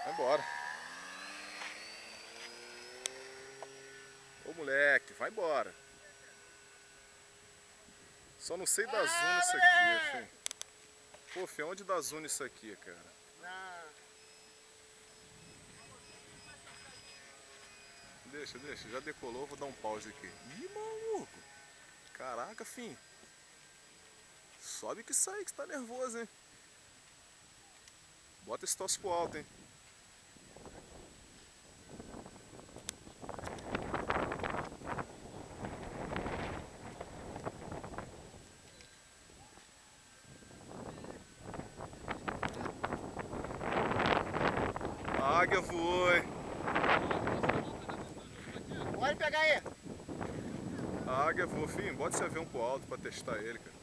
Vai embora. Ô moleque, vai embora. Só não sei da zona isso aqui, filho. Pô, filho, onde dá zona isso aqui, cara? Deixa, já decolou, vou dar um pause aqui. Ih, maluco! Caraca, fim. Sobe que sai, que você tá nervoso, hein? Bota esse tosse pro alto, hein? A águia voou, hein? Pode pegar aí. A águia voou, filho. Bota esse avião pro alto pra testar ele, cara.